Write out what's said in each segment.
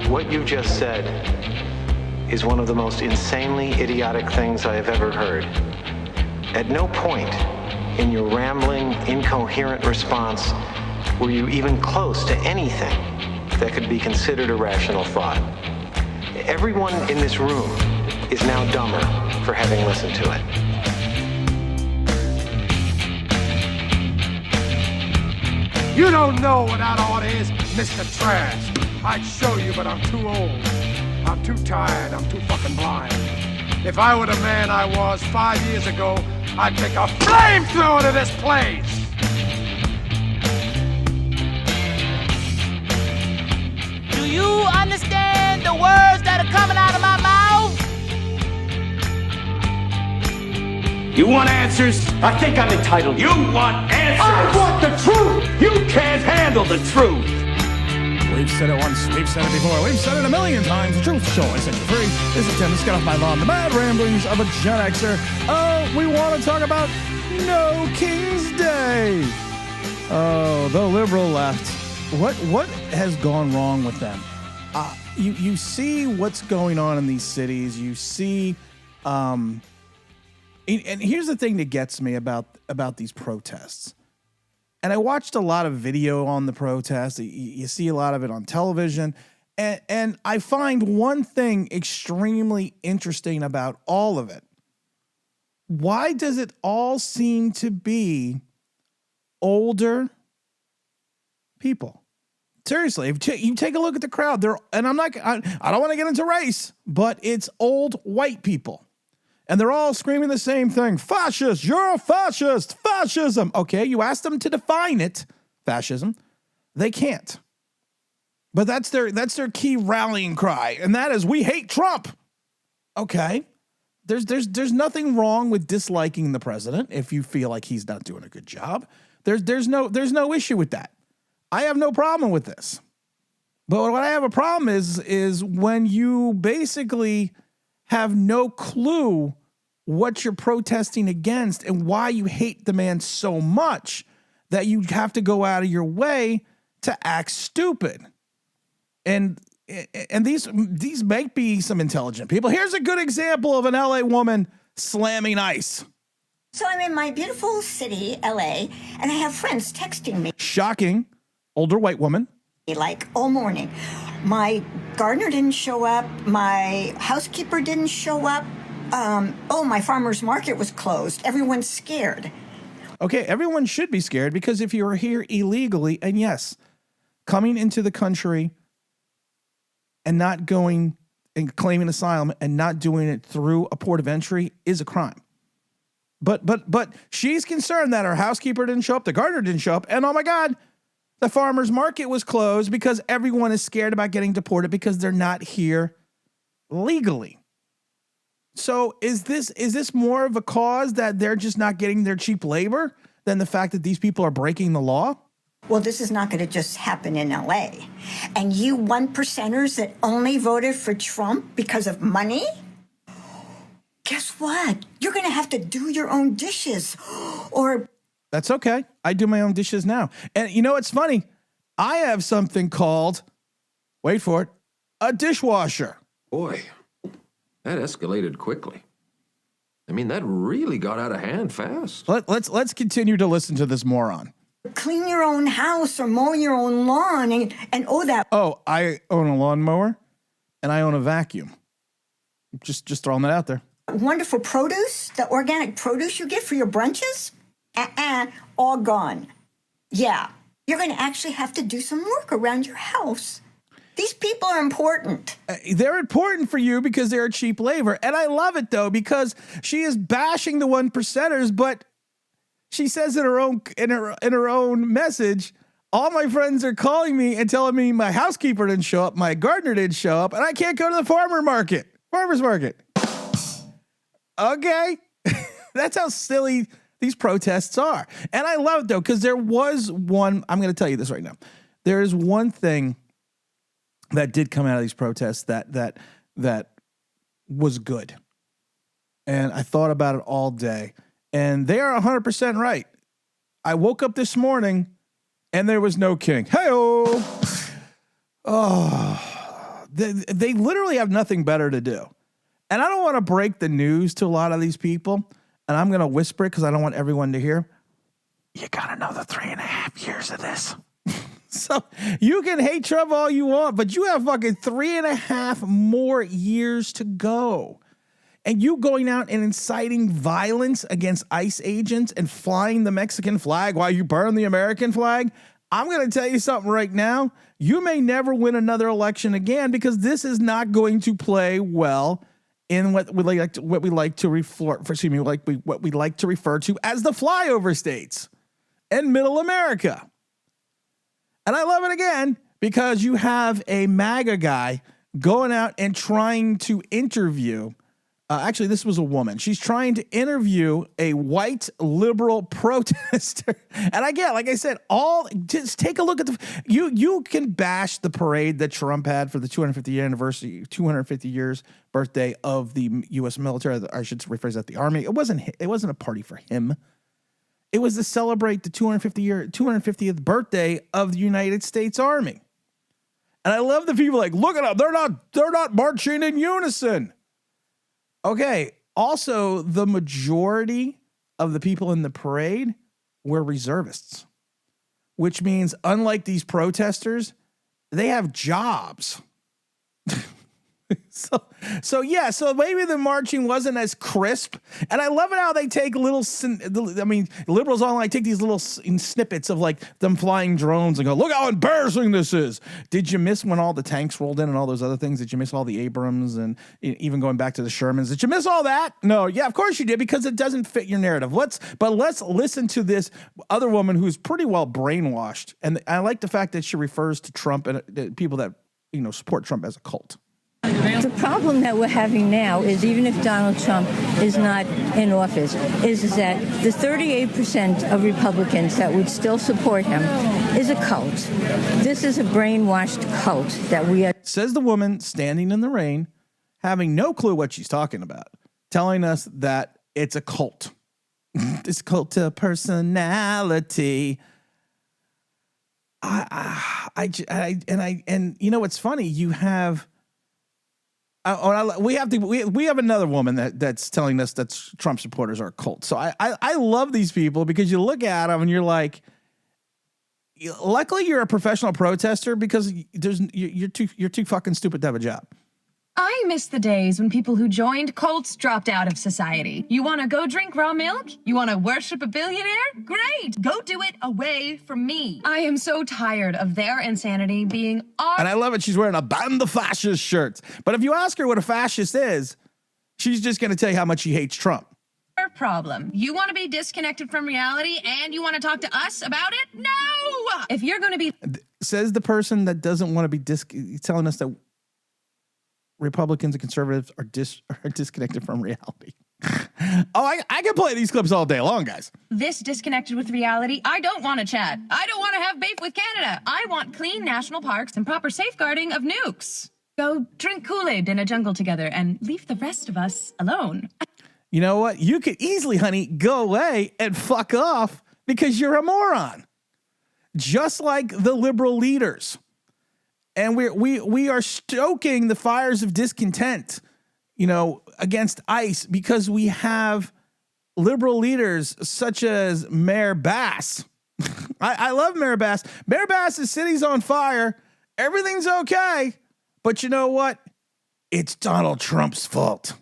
What you just said is one of the most insanely idiotic things I have ever heard. At no point in your rambling, incoherent response were you even close to anything that could be considered a rational thought. Everyone in this room is now dumber for having listened to it. You don't know what that order is, Mr. Trash. I'd show you, but I'm too old. I'm too tired. I'm too fucking blind. If I were the man I was 5 years ago, I'd take a flamethrower to this place. Do you understand the words that are coming out of my mouth? You want answers? I think I'm entitled. You want answers? I want the truth! You can't handle the truth! We've said it once, we've said it before, we've said it a million times. The truth show is free. This is Tim, let's get off my lawn. The mad ramblings of a Gen Xer. Oh, we want to talk about No King's Day. Oh, the liberal left. What has gone wrong with them? You see what's going on in these cities. You see, and here's the thing that gets me about these protests. And I watched a lot of video on the protest. You see a lot of it on television. And I find one thing extremely interesting about all of it. Why does it all seem to be older people? Seriously, if you take a look at the crowd, I don't want to get into race, but it's old white people. And they're all screaming the same thing. Fascist, you're a fascist, fascism. Okay, you ask them to define it, fascism. They can't. But that's their key rallying cry, and that is, we hate Trump. Okay. There's nothing wrong with disliking the president if you feel like he's not doing a good job. There's no issue with that. I have no problem with this. But what I have a problem is when you basically have no clue what you're protesting against and why you hate the man so much that you have to go out of your way to act stupid. And these might be some intelligent people. Here's a good example of an LA woman slamming ice. So I'm in my beautiful city, LA, and I have friends texting me. Shocking. Older white woman. Like all morning. My gardener didn't show up. My housekeeper didn't show up. My farmer's market was closed. Everyone's scared. Okay, everyone should be scared because if you are here illegally, and yes, coming into the country and not going and claiming asylum and not doing it through a port of entry is a crime. But she's concerned that her housekeeper didn't show up, the gardener didn't show up, and oh my God, the farmer's market was closed because everyone is scared about getting deported because they're not here legally. So is this more of a cause that they're just not getting their cheap labor than the fact that these people are breaking the law? Well, this is not going to just happen in LA. And you 1%ers that only voted for Trump because of money? Guess what? You're going to have to do your own dishes or... That's okay. I do my own dishes now. And you know what's funny? I have something called, wait for it, a dishwasher. Boy, that escalated quickly. I mean, that really got out of hand fast. Let's continue to listen to this moron. Clean your own house or mow your own lawn and that. Oh, I own a lawnmower and I own a vacuum. Just throwing that out there. Wonderful produce, the organic produce you get for your brunches? All gone. Yeah, you're going to actually have to do some work around your house. These people are important. They're important for you because they're cheap labor. And I love it, though, because she is bashing the 1%ers, but she says in her own message, all my friends are calling me and telling me my housekeeper didn't show up, my gardener didn't show up, and I can't go to the farmer's market. Okay. That's how silly these protests are. And I love it, though, because there was one, I'm going to tell you this right now. There is one thing that did come out of these protests that was good. And I thought about it all day. And they are 100% right. I woke up this morning and there was no king. Hey-oh! Oh, They literally have nothing better to do. And I don't want to break the news to a lot of these people, and I'm going to whisper it because I don't want everyone to hear. You got another 3.5 years of this. So you can hate Trump all you want, but you have fucking 3.5 more years to go. And you going out and inciting violence against ICE agents and flying the Mexican flag while you burn the American flag. I'm going to tell you something right now. You may never win another election again because this is not going to play well in what we like to refer to as the flyover states and middle America. And I love it again because you have a MAGA guy going out and trying to interview. Actually, this was a woman. She's trying to interview a white liberal protester. And again, like I said, just take a look at you can bash the parade that Trump had for the 250 years birthday of the U.S. military. I should rephrase that, the Army. It wasn't a party for him. It was to celebrate the 250th birthday of the United States Army. And I love the people like, look at them. They're not marching in unison. Okay. Also, the majority of the people in the parade were reservists, which means unlike these protesters, they have jobs. So maybe the marching wasn't as crisp. And I love it how they take liberals online take these little snippets of like them flying drones and go, look how embarrassing this is. Did you miss when all the tanks rolled in and all those other things? Did you miss all the Abrams and even going back to the Shermans? Did you miss all that? No. Yeah, of course you did, because it doesn't fit your narrative. Let's listen to this other woman who's pretty well brainwashed. And I like the fact that she refers to Trump and people that, support Trump as a cult. The problem that we're having now is, even if Donald Trump is not in office, is that the 38% of Republicans that would still support him is a cult. This is a brainwashed cult that we are. Says the woman standing in the rain, having no clue what she's talking about, telling us that it's a cult. It's cult of personality. And you know what's funny? You have. We have another woman that's telling us that Trump supporters are a cult. So I love these people because you look at them and you're like, luckily you're a professional protester because you're too fucking stupid to have a job. I miss the days when people who joined cults dropped out of society. You want to go drink raw milk? You want to worship a billionaire? Great! Go do it away from me. I am so tired of their insanity being And I love it. She's wearing a Ban the Fascist shirt. But if you ask her what a fascist is, she's just going to tell you how much she hates Trump. our problem. You want to be disconnected from reality and you want to talk to us about it? No! If you're going to be... Says the person that doesn't want to be telling us that Republicans and conservatives are disconnected from reality. I can play these clips all day long, guys. This disconnected with reality. I don't want to chat. I don't want to have beef with Canada. I want clean national parks and proper safeguarding of nukes. Go drink Kool-Aid in a jungle together and leave the rest of us alone. You know what? You could easily, honey, go away and fuck off because you're a moron. Just like the liberal leaders. And we are stoking the fires of discontent, you know, against ICE because we have liberal leaders such as Mayor Bass. I love Mayor Bass. Mayor Bass's city's on fire. Everything's okay. But you know what? It's Donald Trump's fault.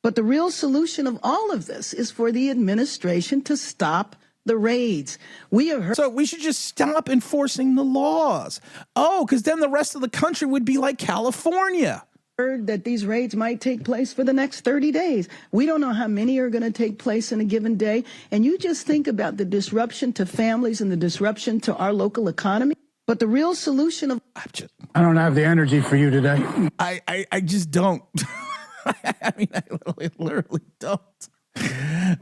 But the real solution of all of this is for the administration to stop the raids. We have heard. So we should just stop enforcing the laws. Oh, because then the rest of the country would be like California. Heard that these raids might take place for the next 30 days. We don't know how many are going to take place in a given day. And you just think about the disruption to families and the disruption to our local economy. But the real solution of... I don't have the energy for you today. I just don't. I mean, I literally don't.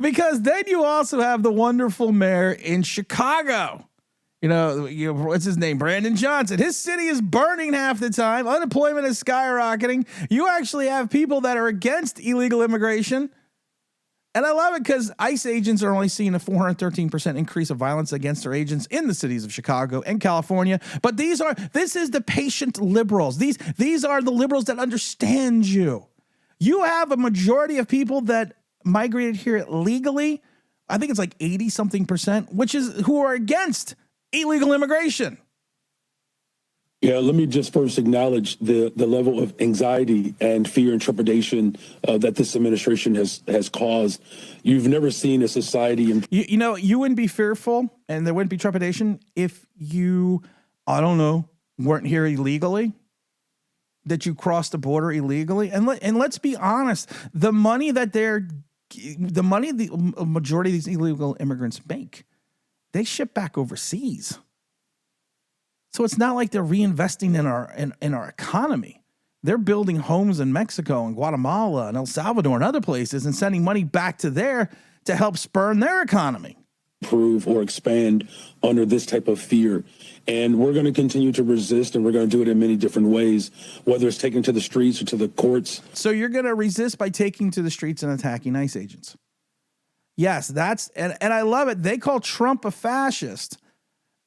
Because then you also have the wonderful mayor in Chicago. You know, what's his name? Brandon Johnson. His city is burning half the time. Unemployment is skyrocketing. You actually have people that are against illegal immigration And I love it because ICE agents are only seeing a 413% increase of violence against their agents in the cities of Chicago and California. But this is the patient liberals. These are the liberals that understand you. You have a majority of people that migrated here legally. I think it's like 80-something%, who are against illegal immigration. Yeah, let me just first acknowledge the level of anxiety and fear and trepidation that this administration has caused. You've never seen a society. You wouldn't be fearful and there wouldn't be trepidation if you, I don't know, weren't here illegally, that you crossed the border illegally. And let's be honest, the money the majority of these illegal immigrants make, they ship back overseas. So it's not like they're reinvesting in our economy. They're building homes in Mexico and Guatemala and El Salvador and other places and sending money back to there to help spurn their economy. Improve or expand under this type of fear. And we're going to continue to resist, and we're going to do it in many different ways, whether it's taking to the streets or to the courts. So you're going to resist by taking to the streets and attacking ICE agents. Yes, and I love it. They call Trump a fascist,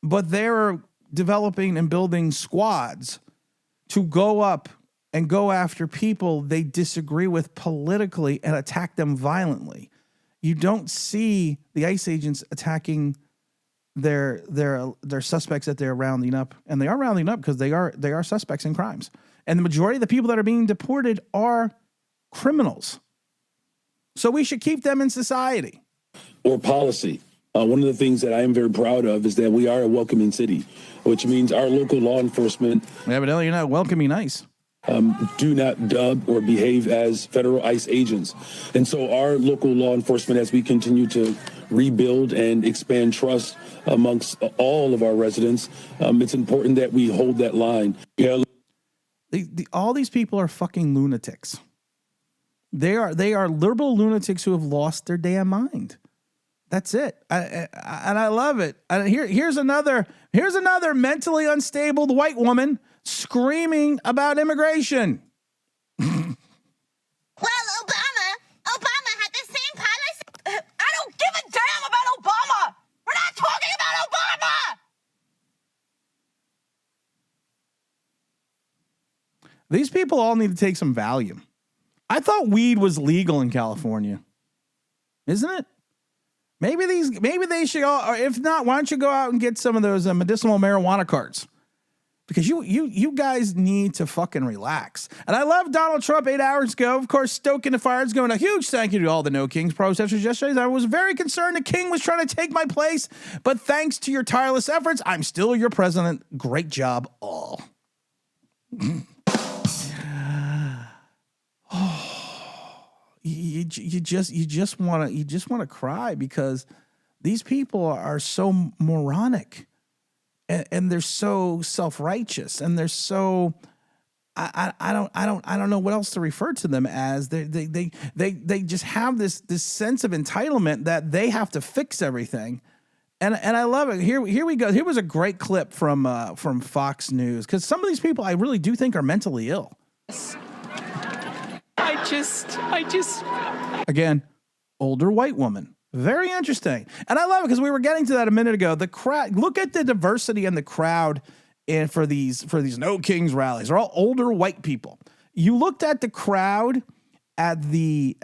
but they're developing and building squads to go up and go after people they disagree with politically and attack them violently. You don't see the ICE agents attacking their suspects that they're rounding up, and they are rounding up because they are suspects in crimes. And the majority of the people that are being deported are criminals. So we should keep them in society. Or policy. One of the things that I am very proud of is that we are a welcoming city, which means our local law enforcement. Evidently, you're not welcoming ICE. Do not dub or behave as federal ICE agents. And so our local law enforcement, as we continue to rebuild and expand trust amongst all of our residents, it's important that we hold that line. Yeah. All these people are fucking lunatics. They are liberal lunatics who have lost their damn mind. That's it. And I love it. And here's another mentally unstable white woman screaming about immigration. Well, Obama had the same policy. I don't give a damn about Obama. We're not talking about Obama. These people all need to take some Valium. I thought weed was legal in California. Isn't it? Maybe they should go, or if not, why don't you go out and get some of those medicinal marijuana cards? Because you guys need to fucking relax. And I love Donald Trump 8 hours ago, of course, stoking the fires, going a huge thank you to all the No Kings protesters yesterday. I was very concerned the king was trying to take my place, but thanks to your tireless efforts, I'm still your president. Great job, all. You just want to cry because these people are so moronic and they're so self-righteous and they're so I don't know what else to refer to them as. They just have this sense of entitlement that they have to fix everything. And I love it. Here we go. Here was a great clip from Fox News, because some of these people I really do think are mentally ill. I just. Again, older white woman. Very interesting. And I love it because we were getting to that a minute ago. The crowd, look at the diversity in the crowd and for these No Kings rallies. They're all older white people. You looked at the crowd at the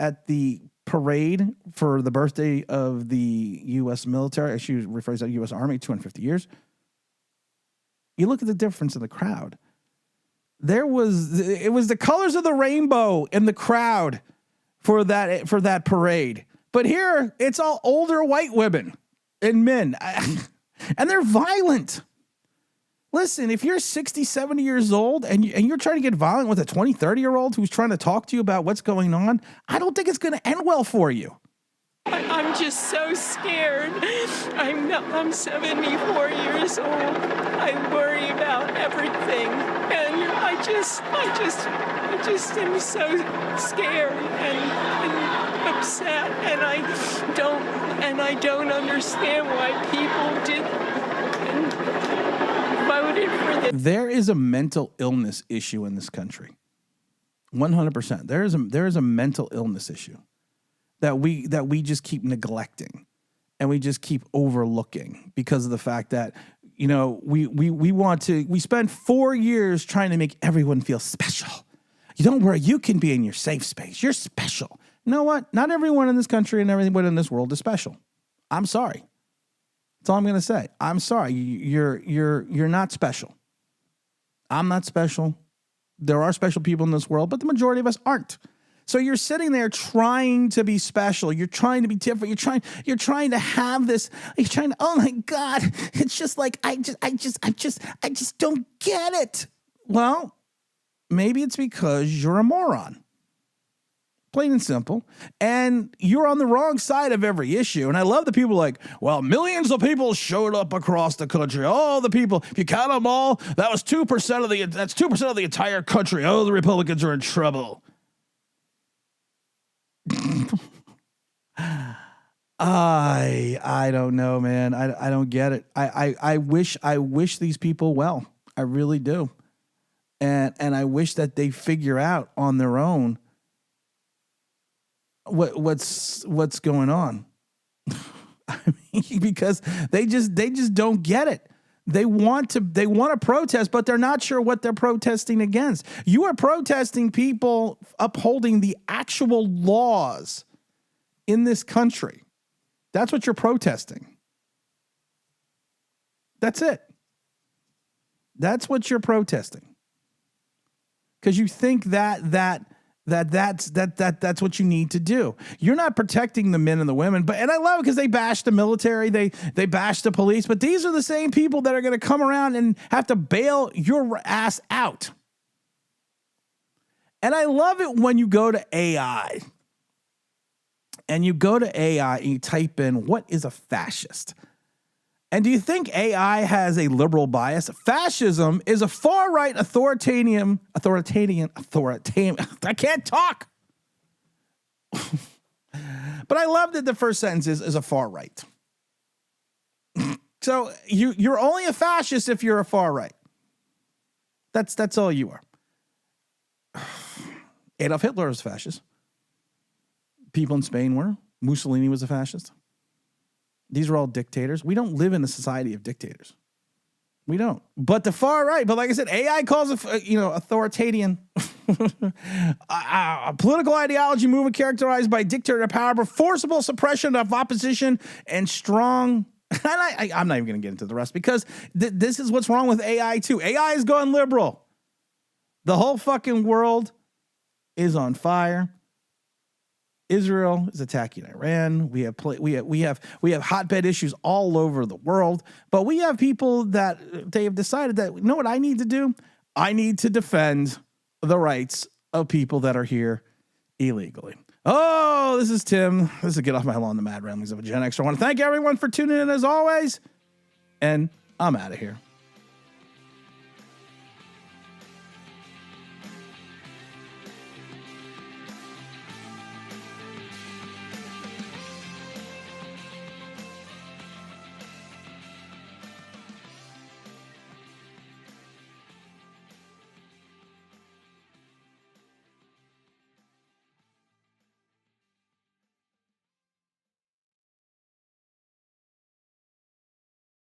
parade for the birthday of the U.S. military. She refers to the U.S. Army, 250 years. You look at the difference in the crowd. It was the colors of the rainbow in the crowd for that parade. But here, it's all older white women and men. And they're violent. Listen, if you're 60, 70 years old and you're trying to get violent with a 20, 30-year-old who's trying to talk to you about what's going on, I don't think it's going to end well for you. I'm just so scared. I'm 74 years old. I worry about everything. And I just am so scared and upset, and I don't understand why people voted for this. There is a mental illness issue in this country. 100%. There is a mental illness issue. that we just keep neglecting and we just keep overlooking because of the fact that, you know, we spend 4 years trying to make everyone feel special. You don't worry, you can be in your safe space. You're special. You know what? Not everyone in this country and everyone in this world is special. I'm sorry. That's all I'm going to say. I'm sorry. You're not special. I'm not special. There are special people in this world, but the majority of us aren't. So you're sitting there trying to be special. You're trying to be different. You're trying to have this. You're trying to, oh my God, it's just like, I just don't get it. Well, maybe it's because you're a moron. Plain and simple. And you're on the wrong side of every issue. And I love the people like, well, millions of people showed up across the country. Oh, the people, if you count them all, that's 2% of the entire country. Oh, the Republicans are in trouble. I don't know, man. I don't get it. I wish these people well. I really do. And I wish that they figure out on their own what's going on. I mean, because they just don't get it. They want to protest, but they're not sure what they're protesting against. You are protesting people upholding the actual laws in this country. That's what you're protesting. That's it. That's what you're protesting. Because you think that's what you need to do. You're not protecting the men and the women, and I love it because they bash the military, they bash the police, but these are the same people that are going to come around and have to bail your ass out. And I love it when you go to AI and you type in, what is a fascist? And do you think AI has a liberal bias? Fascism is a far-right authoritarian, I can't talk. But I love that the first sentence is a far-right. So you're only a fascist if you're a far-right. That's all you are. Adolf Hitler was a fascist. People in Spain were. Mussolini was a fascist. These are all dictators. We don't live in a society of dictators. We don't. But the far right, but like I said, AI calls authoritarian. A political ideology movement characterized by dictator power, forcible suppression of opposition, and strong. And I'm not even going to get into the rest because this is what's wrong with AI too. AI has gone liberal. The whole fucking world is on fire. Israel is attacking Iran. We have hotbed issues all over the world, but we have people that they have decided that, you know what I need to do? I need to defend the rights of people that are here illegally. Oh, this is Tim. This is Get Off My Lawn, the Mad Ramblings of a Gen Xer. I want to thank everyone for tuning in as always, and I'm out of here.